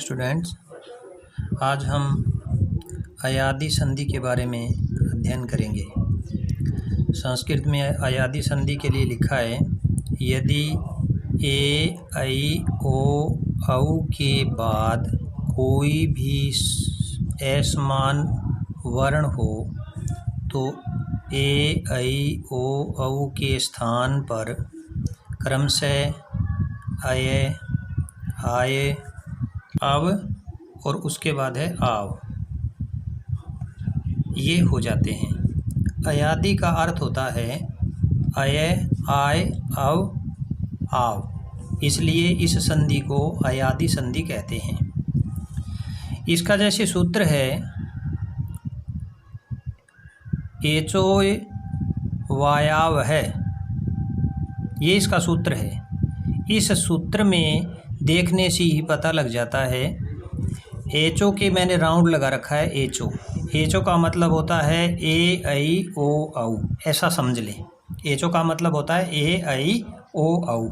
Students, आज हम अयादी संधि के बारे में अध्ययन करेंगे। संस्कृत में अयादी संधि के लिए लिखा है, यदि ए, ऐ, ओ, औ के बाद कोई भी असमान वर्ण हो तो ए, ऐ, ओ, औ के स्थान पर क्रमशः अय, आय, अब और उसके बाद है आव, ये हो जाते हैं। अयादी का अर्थ होता है अय, आय, अव, आव, इसलिए इस संधि को अयादी संधि कहते हैं। इसका जैसे सूत्र है एचोय वायाव है, ये इसका सूत्र है। इस सूत्र में देखने से ही पता लग जाता है। एचो के मैंने राउंड लगा रखा है। एचो का मतलब होता है ए, ऐ, ओ, औ, ऐसा समझ लें। एचो का मतलब होता है ए, ऐ, ओ, औ।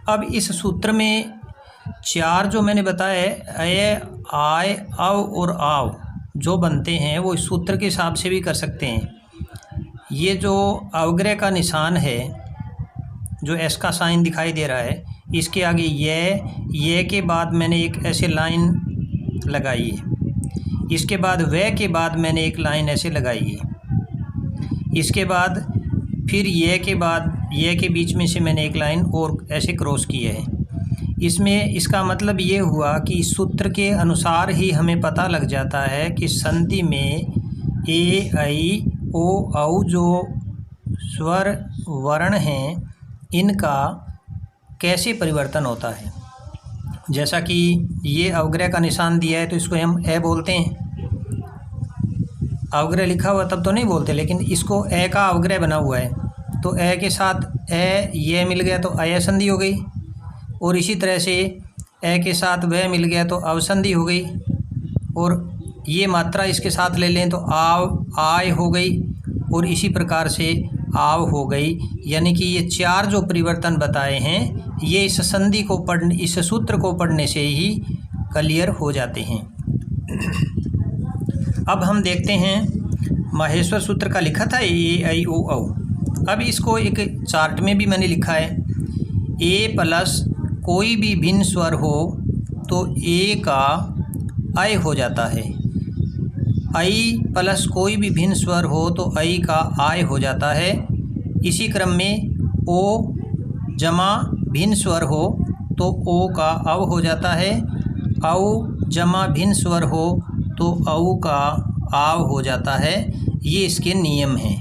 अब इस सूत्र में चार जो मैंने बताया अय, आय, अव और आव जो बनते हैं वो इस सूत्र के हिसाब से भी कर सकते हैं। ये जो अवग्रह का निशान है, जो एस का साइन दिखाई दे रहा है, इसके आगे ये के बाद मैंने एक ऐसे लाइन लगाई है। इसके बाद व के बाद मैंने एक लाइन ऐसे लगाई है। इसके बाद फिर ये के बाद ये के बीच में से मैंने एक लाइन और ऐसे क्रॉस की है। इसमें इसका मतलब ये हुआ कि सूत्र के अनुसार ही हमें पता लग जाता है कि संधि में ए, ऐ, ओ, औ जो स्वर वर्ण हैं इनका कैसे परिवर्तन होता है। जैसा कि ये अवग्रह का निशान दिया है तो इसको हम ए बोलते हैं। अवग्रह लिखा हुआ तब तो नहीं बोलते, लेकिन इसको ए का अवग्रह बना हुआ है तो ए के साथ ए ये मिल गया तो अय संधि हो गई, और इसी तरह से ए के साथ वह मिल गया तो अवसंधि हो गई, और ये मात्रा इसके साथ ले लें तो आव, आय हो गई, और इसी प्रकार से आव हो गई। यानी कि ये चार जो परिवर्तन बताए हैं ये इस संधि को पढ़ने, इस सूत्र को पढ़ने से ही क्लियर हो जाते हैं। अब हम देखते हैं माहेश्वर सूत्र का लिखा था ए, ऐ, ओ, औ। अब इसको एक चार्ट में भी मैंने लिखा है। ए प्लस कोई भी भिन्न स्वर हो तो ए का ऐ हो जाता है। ऐ प्लस कोई भी भिन्न स्वर हो तो ऐ का आय हो जाता है। इसी क्रम में ओ जमा भिन्न स्वर हो तो ओ का अव हो जाता है। औ जमा भिन्न स्वर हो तो औ का आव हो जाता है। ये इसके नियम हैं।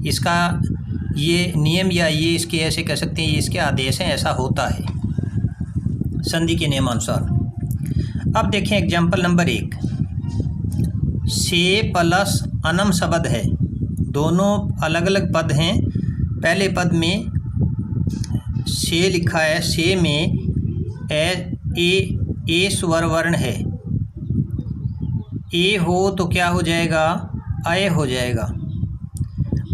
इसका ये नियम या ये इसके ऐसे कह सकते हैं, ये इसके आदेश हैं, ऐसा होता है संधि के नियमानुसार। अब देखें एग्जाम्पल नंबर 1। से प्लस अनम शब्द है, दोनों अलग अलग पद हैं। पहले पद में से लिखा है, से में ए स्वर वर्ण है। ए हो तो क्या हो जाएगा, अय हो जाएगा।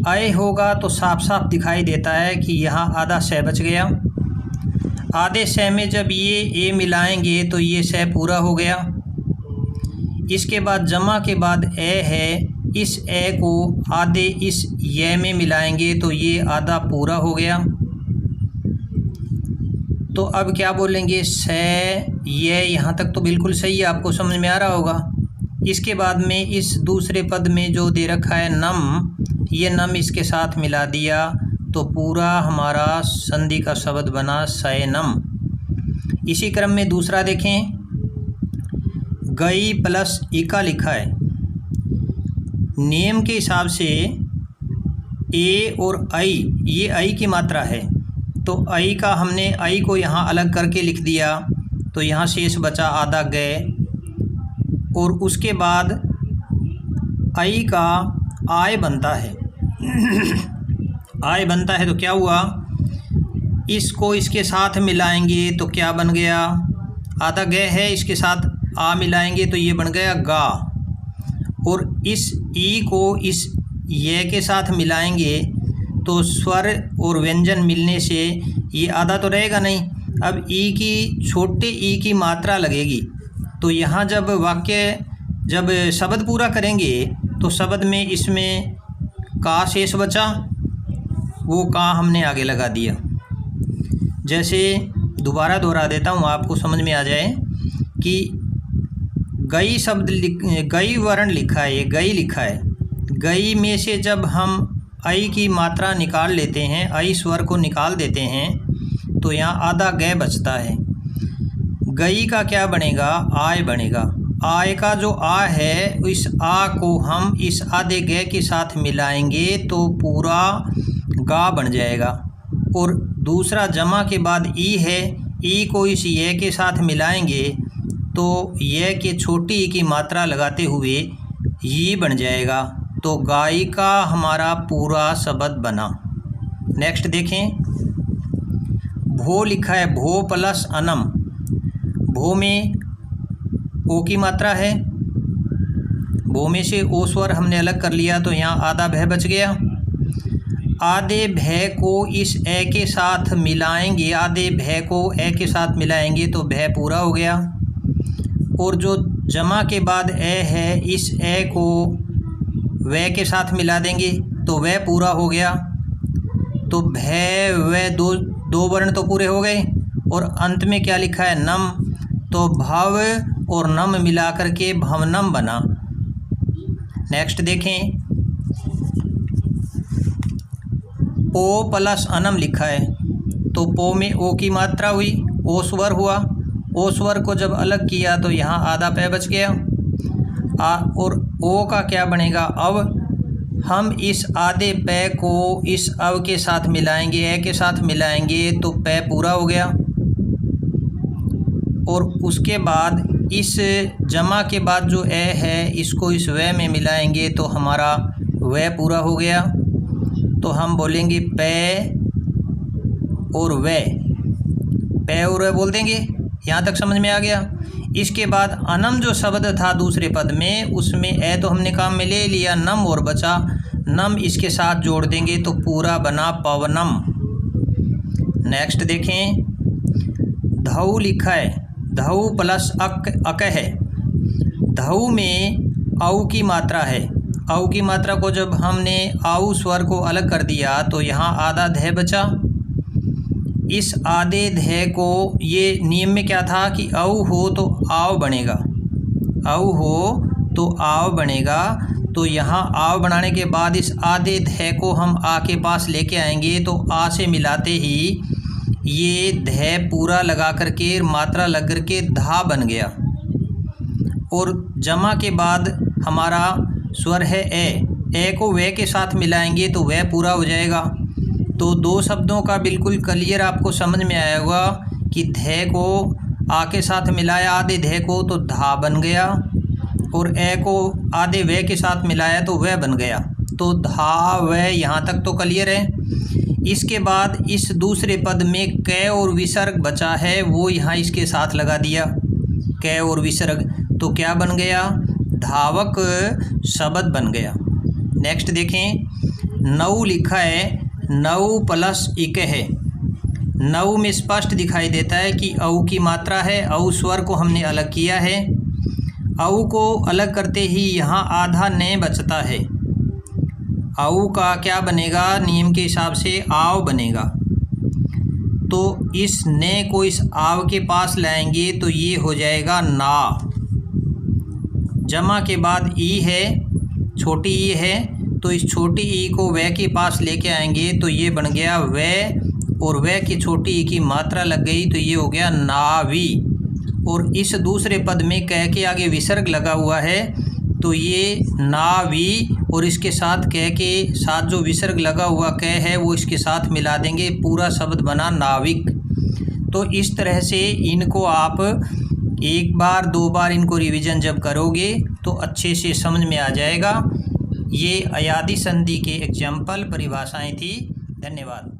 अय होगा तो साफ साफ दिखाई देता है कि यहाँ आधा स बच गया। आधे स में जब ये ए मिलाएंगे तो ये स पूरा हो गया। इसके बाद जमा के बाद ए है, इस ए को आधे इस ये में मिलाएंगे तो ये आधा पूरा हो गया। तो अब क्या बोलेंगे, स ये, यहाँ तक तो बिल्कुल सही है, आपको समझ में आ रहा होगा। इसके बाद में इस दूसरे पद में जो दे रखा है नम, ये नम इसके साथ मिला दिया तो पूरा हमारा संधि का शब्द बना सैनम। इसी क्रम में दूसरा देखें, गई प्लस इका लिखा है। नियम के हिसाब से ए और ऐ, ये ऐ की मात्रा है तो ऐ का हमने ऐ को यहाँ अलग करके लिख दिया तो यहाँ शेष बचा आधा गए, और उसके बाद ऐ का आय बनता है। आय बनता है तो क्या हुआ, इसको इसके साथ मिलाएंगे तो क्या बन गया, आधा गए है, इसके साथ आ मिलाएंगे तो ये बन गया गा, और इस ई को इस ये के साथ मिलाएंगे तो स्वर और व्यंजन मिलने से ये आधा तो रहेगा नहीं। अब ई की, छोटे ई की मात्रा लगेगी, तो यहाँ जब शब्द पूरा करेंगे तो शब्द में इसमें का शेष बचा, वो का हमने आगे लगा दिया। जैसे दोबारा दोहरा देता हूँ आपको समझ में आ जाए कि गई गई वर्ण लिखा है, ये गई लिखा है। गई में से जब हम आई की मात्रा निकाल लेते हैं, आई स्वर को निकाल देते हैं, तो यहाँ आधा गै बचता है। गई का क्या बनेगा, आय बनेगा। आय का जो आ है, इस आ को हम इस आधे गै के साथ मिलाएंगे तो पूरा गा बन जाएगा। और दूसरा जमा के बाद ई है, ई को इस ये के साथ मिलाएंगे तो ये के छोटी ई की मात्रा लगाते हुए ये बन जाएगा। तो गाय का हमारा पूरा शब्द बना। नेक्स्ट देखें, भो लिखा है, भो प्लस अनम। भो में ओ की मात्रा है, भो में से ओ स्वर हमने अलग कर लिया तो यहाँ आधा भय बच गया। आधे भय को इस ए के साथ मिलाएंगे, आधे भय को ए के साथ मिलाएंगे तो भय पूरा हो गया। और जो जमा के बाद ए है, इस ए को वह के साथ मिला देंगे तो वह पूरा हो गया। तो भय वह दो वर्ण तो पूरे हो गए। और अंत में क्या लिखा है, नम, तो भव और नम मिला करके भवनम बना। नेक्स्ट देखें, पो प्लस अनम लिखा है, तो पो में ओ की मात्रा हुई, ओ स्वर हुआ। ओ स्वर को जब अलग किया तो यहाँ आधा पै बच गया। और ओ का क्या बनेगा, अव। हम इस आधे पै को इस अव के साथ मिलाएंगे, ए के साथ मिलाएंगे तो पै पूरा हो गया। और उसके बाद इस जमा के बाद जो ए है, इसको इस व में मिलाएंगे तो हमारा व पूरा हो गया। तो हम बोलेंगे पै और व, पै और व बोल देंगे। यहाँ तक समझ में आ गया। इसके बाद अनम जो शब्द था दूसरे पद में, उसमें ए तो हमने काम में ले लिया, नम और बचा। नम इसके साथ जोड़ देंगे तो पूरा बना पवनम। नेक्स्ट देखें, धऊ लिखा है, धऊ प्लस अक है। धऊ में औ की मात्रा है। औ की मात्रा को जब हमने आउ स्वर को अलग कर दिया तो यहाँ आधा ध बचा। इस आधे ध को, ये नियम में क्या था कि औ हो तो आव बनेगा, औ हो तो आव बनेगा। तो यहाँ आव बनाने के बाद इस आधे ध को हम आ के पास लेके आएंगे तो आ से मिलाते ही ये ध पूरा लगा करके मात्रा लग करके धा बन गया। और जमा के बाद हमारा स्वर है ए को वे के साथ मिलाएंगे तो वह पूरा हो जाएगा। तो दो शब्दों का बिल्कुल क्लियर आपको समझ में आया होगा कि ध को आ के साथ मिलाया आधे ध को तो धा बन गया, और ए को आधे वे के साथ मिलाया तो वह बन गया। तो धा वह, यहाँ तक तो क्लियर है। इसके बाद इस दूसरे पद में कै और विसर्ग बचा है, वो यहाँ इसके साथ लगा दिया, कै और विसर्ग, तो क्या बन गया, धावक शब्द बन गया। नेक्स्ट देखें, नौ लिखा है, नौ प्लस इक है। नौ में स्पष्ट दिखाई देता है कि औ की मात्रा है, औ स्वर को हमने अलग किया है। औ को अलग करते ही यहाँ आधा ने बचता है। औ का क्या बनेगा, नियम के हिसाब से आव बनेगा। तो इस ने को इस आव के पास लाएंगे तो ये हो जाएगा ना। जमा के बाद ई है, छोटी ई है, तो इस छोटी ई को वह के पास लेके आएंगे तो ये बन गया वह, और वह की छोटी ई की मात्रा लग गई तो ये हो गया नावी। और इस दूसरे पद में कह के आगे विसर्ग लगा हुआ है तो ये नावी, और इसके साथ कह के साथ जो विसर्ग लगा हुआ कह है वो इसके साथ मिला देंगे, पूरा शब्द बना नाविक। तो इस तरह से इनको आप एक बार दो बार इनको रिवीजन जब करोगे तो अच्छे से समझ में आ जाएगा। ये अयादी संधि के एग्जाम्पल परिभाषाएं थी। धन्यवाद।